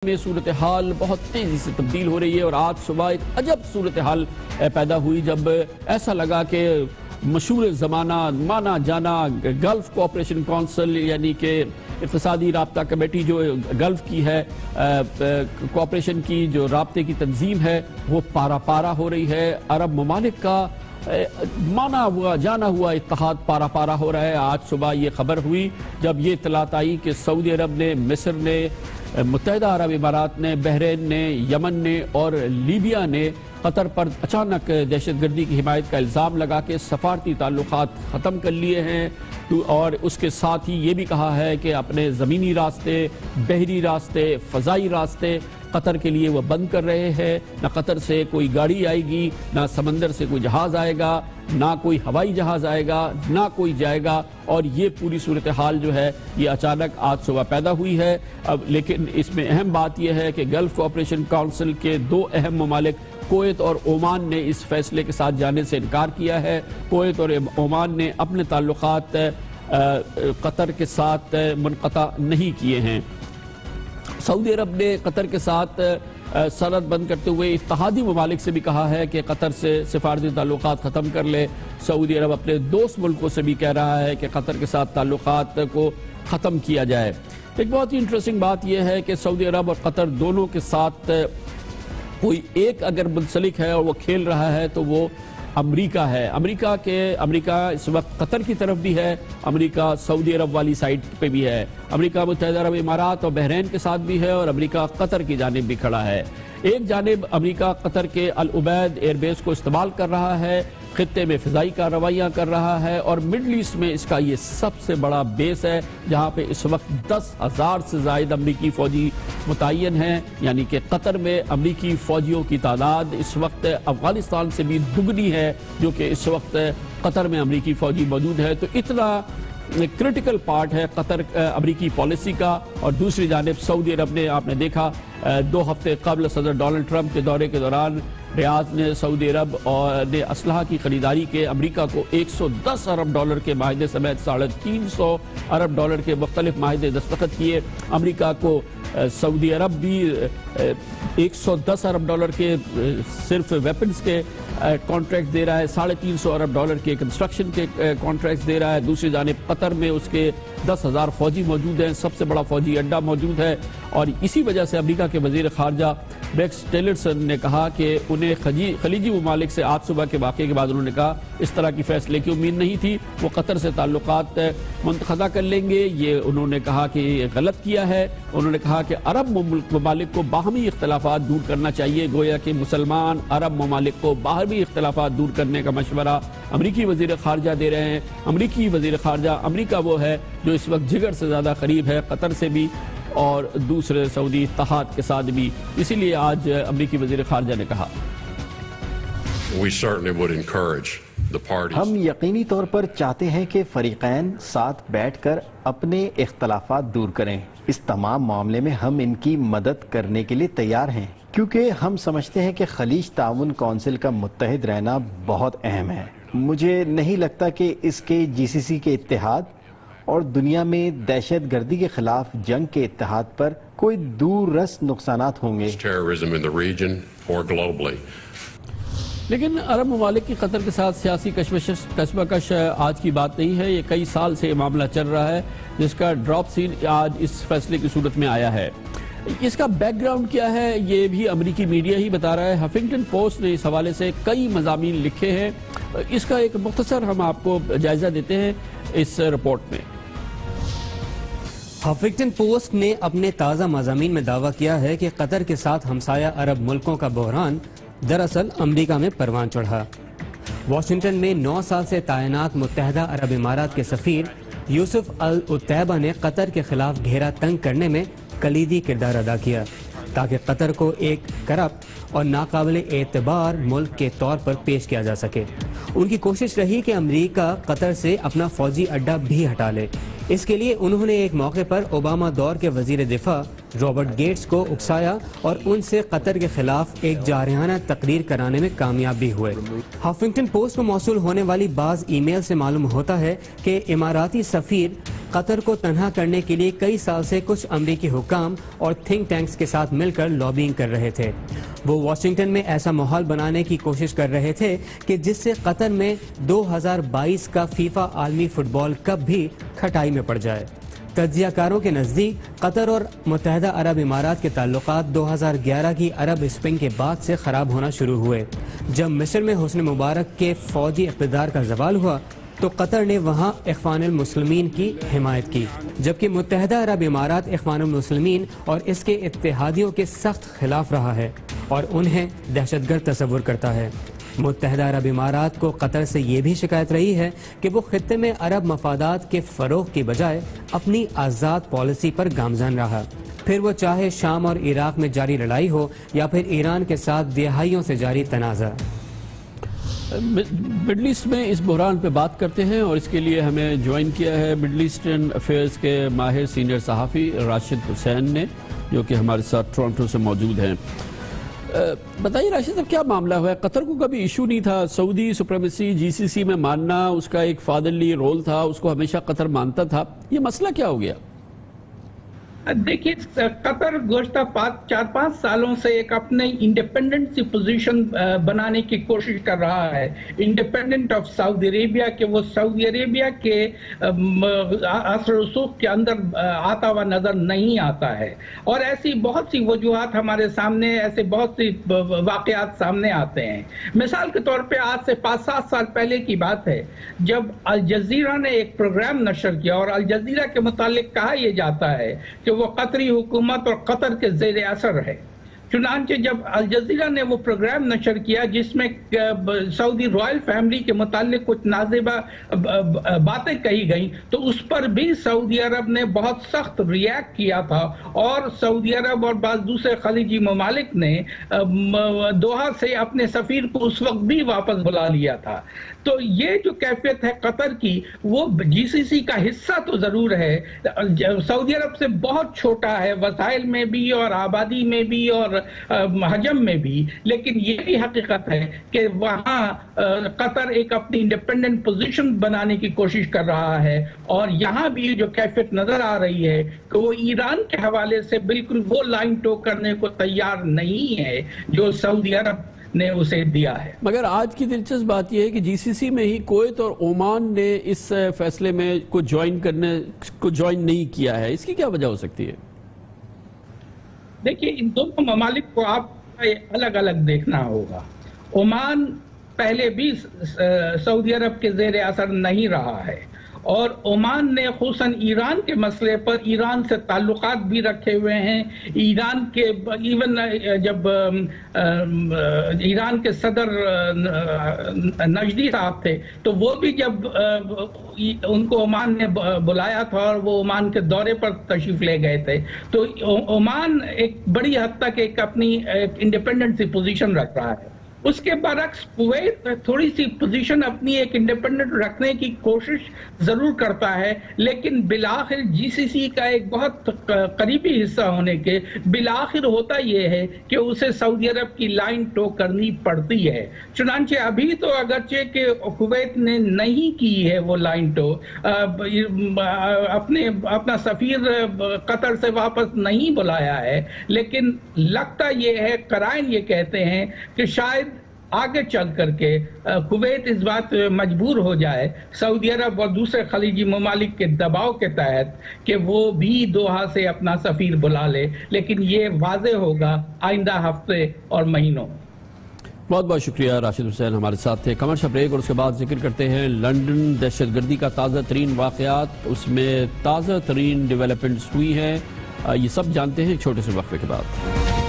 میں صورتحال بہت تیزی سے تبدیل ہو رہی ہے اور آج صبح ایک عجب صورتحال پیدا ہوئی جب ایسا لگا کہ مشہور زمانہ مانا جانا گلف کوآپریشن کونسل یعنی کہ اقتصادی رابطہ کمیٹی جو گلف کی ہے کوآپریشن کی جو رابطے کی تنظیم ہے وہ پارا پارا ہو رہی ہے. عرب ممالک کا مانا ہوا جانا ہوا اتحاد پارا پارا ہو رہا ہے. آج صبح یہ خبر ہوئی جب یہ اطلاعات آئی کہ سعودی عرب نے، مصر نے، متحدہ عرب امارات نے، بحرین نے، یمن نے اور لیبیا نے قطر پر اچانک دہشت گردی کی حمایت کا الزام لگا کے سفارتی تعلقات ختم کر لیے ہیں اور اس کے ساتھ ہی یہ بھی کہا ہے کہ اپنے زمینی راستے، بحری راستے، فضائی راستے قطر کے لیے وہ بند کر رہے ہیں. نہ قطر سے کوئی گاڑی آئے گی، نہ سمندر سے کوئی جہاز آئے گا، نہ کوئی ہوائی جہاز آئے گا، نہ کوئی جائے گا. اور یہ پوری صورتحال جو ہے یہ اچانک آج صبح پیدا ہوئی ہے. لیکن اس میں اہم بات یہ ہے کہ گلف کوآپریشن کونسل کے دو اہم ممالک کویت اور عمان نے اس فیصلے کے ساتھ جانے سے انکار کیا ہے. کویت اور عمان نے اپنے تعلقات قطر کے ساتھ منقطع نہیں کیے ہیں. سعودی عرب نے قطر کے ساتھ سرحد بند کرتے ہوئے اتحادی ممالک سے بھی کہا ہے کہ قطر سے سفارتی تعلقات ختم کر لے. سعودی عرب اپنے دوست ملکوں سے بھی کہہ رہا ہے کہ قطر کے ساتھ تعلقات کو ختم کیا جائے. ایک بہت ہی انٹرسٹنگ بات یہ ہے کہ سعودی عرب اور قطر دونوں کے ساتھ کوئی ایک اگر منسلک ہے اور وہ کھیل رہا ہے تو وہ امریکہ ہے. امریکہ اس وقت قطر کی طرف بھی ہے، امریکہ سعودی عرب والی سائٹ پہ بھی ہے، امریکہ متحدہ عرب امارات اور بحرین کے ساتھ بھی ہے اور امریکہ قطر کی جانب بھی کھڑا ہے. ایک جانب امریکہ قطر کے العبید ایئر بیس کو استعمال کر رہا ہے، خطے میں فضائی کارروائیاں کر رہا ہے اور مڈل ایسٹ میں اس کا یہ سب سے بڑا بیس ہے جہاں پہ اس وقت 10,000 سے زائد امریکی فوجی متعین ہیں. یعنی کہ قطر میں امریکی فوجیوں کی تعداد اس وقت افغانستان سے بھی دگنی ہے جو کہ اس وقت قطر میں امریکی فوجی موجود ہے. تو اتنا کرٹیکل پارٹ ہے قطر امریکی پالیسی کا. اور دوسری جانب سعودی عرب نے، آپ نے دیکھا 2 ہفتے قبل صدر ڈونلڈ ٹرمپ کے دورے کے دوران ریاض نے سعودی عرب نے اسلحہ کی خریداری کے امریکہ کو $110 ارب کے معاہدے سمیت $350 ارب کے مختلف معاہدے دستخط کیے. امریکہ کو سعودی عرب بھی $110 ارب کے صرف ویپنز کے کانٹریکٹ دے رہا ہے، $350 ارب کے کنسٹرکشن کے کانٹریکٹ دے رہا ہے. دوسری جانب قطر میں اس کے 10,000 فوجی موجود ہیں، سب سے بڑا فوجی اڈہ موجود ہے. اور اسی وجہ سے امریکہ کے وزیر خارجہ ریکس ٹیلرسن نے کہا کہ انہیں خلیجی ممالک سے آج صبح کے واقعے کے بعد انہوں نے کہا اس طرح کی فیصلے کی امید نہیں تھی، وہ قطر سے تعلقات منتقضہ کر لیں گے. یہ انہوں نے کہا کہ یہ غلط کیا ہے. انہوں نے کہا کہ عرب ممالک کو باہمی اختلافات دور کرنا چاہیے. گویا کہ مسلمان عرب ممالک کو باہمی اختلافات دور کرنے کا مشورہ امریکی وزیر خارجہ دے رہے ہیں. امریکی وزیر خارجہ امریکہ وہ ہے جو اس وقت جگر سے زیادہ قریب ہے قطر سے بھی اور دوسرے سعودی اتحاد کے ساتھ بھی. اسی لیے آج امریکی وزیر خارجہ نے کہا ہم یقینی طور پر چاہتے ہیں کہ فریقین ساتھ بیٹھ کر اپنے اختلافات دور کریں. اس تمام معاملے میں ہم ان کی مدد کرنے کے لیے تیار ہیں کیونکہ ہم سمجھتے ہیں کہ خلیج تعاون کونسل کا متحد رہنا بہت اہم ہے. مجھے نہیں لگتا کہ اس کے GCC کے اتحاد اور دنیا میں دہشت گردی کے خلاف جنگ کے اتحاد پر کوئی دور رس نقصانات ہوں گے. لیکن عرب ممالک کی قطر کے ساتھ سیاسی کشمکش آج کی بات نہیں ہے. یہ کئی سال سے یہ معاملہ چل رہا ہے جس کا ڈراپ سین آج اس فیصلے کی صورت میں آیا ہے. اس کا بیک گراؤنڈ کیا ہے یہ بھی امریکی میڈیا ہی بتا رہا ہے. ہفنگٹن پوسٹ نے اس حوالے سے کئی مضامین لکھے ہیں. اس کا ایک مختصر ہم آپ کو جائزہ دیتے ہیں اس رپورٹ میں. ہفنگٹن پوسٹ نے اپنے تازہ مضامین میں دعویٰ کیا ہے کہ قطر کے ساتھ ہمسایہ عرب ملکوں کا بحران دراصل امریکہ میں پروان چڑھا. واشنگٹن میں 9 سال سے تعینات متحدہ عرب امارات کے سفیر یوسف العتیبہ نے قطر کے خلاف گھیرا تنگ کرنے میں کلیدی کردار ادا کیا تاکہ قطر کو ایک کرپٹ اور ناقابل اعتبار ملک کے طور پر پیش کیا جا سکے. ان کی کوشش رہی کہ امریکہ قطر سے اپنا فوجی اڈہ بھی ہٹا لے. اس کے لیے انہوں نے ایک موقع پر اوباما دور کے وزیر دفاع رابرٹ گیٹس کو اکسایا اور ان سے قطر کے خلاف ایک جارحانہ تقریر کرانے میں کامیاب بھی ہوئے۔ ہفنگٹن پوسٹ کو موصول ہونے والی بعض ای میل سے معلوم ہوتا ہے کہ اماراتی سفیر قطر کو تنہا کرنے کے لیے کئی سال سے کچھ امریکی حکام اور تھنک ٹینکس کے ساتھ مل کر لابینگ کر رہے تھے۔ وہ واشنگٹن میں ایسا ماحول بنانے کی کوشش کر رہے تھے کہ جس سے قطر میں 2022 کا فیفا عالمی فٹ بال کپ بھی کھٹائی میں پڑ جائے۔ تجزیہ کاروں کے نزدیک قطر اور متحدہ عرب امارات کے تعلقات 2011 کی عرب اسپرنگ کے بعد سے خراب ہونا شروع ہوئے۔ جب مصر میں حسنی مبارک کے فوجی اقتدار کا زوال ہوا تو قطر نے وہاں اخوان المسلمین کی حمایت کی، جبکہ متحدہ عرب امارات اخوان المسلمین اور اس کے اتحادیوں کے سخت خلاف رہا ہے اور انہیں دہشت گرد تصور کرتا ہے۔ متحدہ عرب امارات کو قطر سے یہ بھی شکایت رہی ہے کہ وہ خطے میں عرب مفادات کے فروغ کی بجائے اپنی آزاد پالیسی پر گامزن رہا، پھر وہ چاہے شام اور عراق میں جاری لڑائی ہو یا پھر ایران کے ساتھ دہائیوں سے جاری تنازع۔ مڈل ایسٹ میں اس بحران پہ بات کرتے ہیں اور اس کے لیے ہمیں جوائن کیا ہے مڈل ایسٹرن افیئرز کے ماہر سینئر صحافی راشد حسین نے، جو کہ ہمارے ساتھ ٹورنٹو سے موجود ہیں۔ بتائیے راشد صاحب، کیا معاملہ ہوا ہے؟ قطر کو کبھی ایشو نہیں تھا، سعودی سپریمیسی جی سی سی میں ماننا اس کا ایک فادرلی رول تھا، اس کو ہمیشہ قطر مانتا تھا، یہ مسئلہ کیا ہو گیا؟ دیکھیے، قطر گزشتہ 4-5 سالوں سے ایک اپنے انڈیپینڈنٹ سی پوزیشن بنانے کی کوشش کر رہا ہے، انڈیپینڈنٹ آف سعودی عربیہ، کہ وہ سعودی عربیہ کے اثر و رسوخ کے اندر آتا ہوا نظر نہیں آتا ہے، اور ایسی بہت سی وجوہات ہمارے سامنے، ایسے بہت سی واقعات سامنے آتے ہیں۔ مثال کے طور پہ آج سے 5-7 سال پہلے کی بات ہے جب الجزیرہ نے ایک پروگرام نشر کیا، اور الجزیرہ کے متعلق کہا یہ جاتا ہے کہ وہ قطری حکومت اور قطر کے زیر اثر ہے۔ چنانچہ جب الجزیرہ نے وہ پروگرام نشر کیا جس میں سعودی رائل فیملی کے متعلق کچھ نازیبہ باتیں کہی گئیں، تو اس پر بھی سعودی عرب نے بہت سخت ریاکٹ کیا تھا، اور سعودی عرب اور بعض دوسرے خلیجی ممالک نے دوحہ سے اپنے سفیر کو اس وقت بھی واپس بلا لیا تھا۔ تو یہ جو کیفیت ہے قطر کی، وہ جی سی سی کا حصہ تو ضرور ہے، سعودی عرب سے بہت چھوٹا ہے، وسائل میں بھی اور آبادی میں بھی اور حجم میں بھی، لیکن یہ بھی حقیقت ہے کہ وہاں قطر ایک اپنی انڈیپینڈنٹ پوزیشن بنانے کی کوشش کر رہا ہے، اور یہاں بھی جو کیفیت نظر آ رہی ہے کہ وہ ایران کے حوالے سے بالکل وہ لائن ٹو کرنے کو تیار نہیں ہے جو سعودی عرب نے اسے دیا ہے۔ مگر آج کی دلچسپ بات یہ ہے کہ جی سی سی میں ہی کویت اور عمان نے اس فیصلے میں کو جوائن نہیں کیا ہے، اس کی کیا وجہ ہو سکتی ہے؟ دیکھیے، ان دونوں ممالک کو آپ الگ الگ دیکھنا ہوگا۔ عمان پہلے بھی سعودی عرب کے زیر اثر نہیں رہا ہے، اور عمان نے خصوصاً ایران کے مسئلے پر ایران سے تعلقات بھی رکھے ہوئے ہیں۔ ایران کے ایون جب ایران کے صدر نجدی صاحب تھے تو وہ بھی جب ان کو عمان نے بلایا تھا اور وہ عمان کے دورے پر تشریف لے گئے تھے، تو عمان ایک بڑی حد تک ایک اپنی انڈیپینڈنٹ سی پوزیشن رکھ رہا ہے۔ اس کے برعکس کویت تھوڑی سی پوزیشن اپنی ایک انڈیپینڈنٹ رکھنے کی کوشش ضرور کرتا ہے، لیکن بالآخر جی سی سی کا ایک بہت قریبی حصہ ہونے کے بالآخر ہوتا یہ ہے کہ اسے سعودی عرب کی لائن ٹو کرنی پڑتی ہے۔ چنانچہ ابھی تو اگرچہ کہ کویت نے نہیں کی ہے وہ لائن ٹو، اپنا سفیر قطر سے واپس نہیں بلایا ہے، لیکن لگتا یہ ہے، قرائن یہ کہتے ہیں کہ شاید آگے چل کر کے کویت اس بات مجبور ہو جائے سعودی عرب اور دوسرے خلیجی ممالک کے دباؤ کے تحت کہ وہ بھی دوحہ سے اپنا سفیر بلا لے، لیکن یہ واضح ہوگا آئندہ ہفتے اور مہینوں۔ بہت بہت شکریہ راشد حسین ہمارے ساتھ تھے۔ کمرشل بریک، اور اس کے بعد ذکر کرتے ہیں لندن دہشت گردی کا تازہ ترین واقعات، اس میں تازہ ترین ڈیولپمنٹس ہوئی ہیں، یہ سب جانتے ہیں ایک چھوٹے سے وقفے کے بعد۔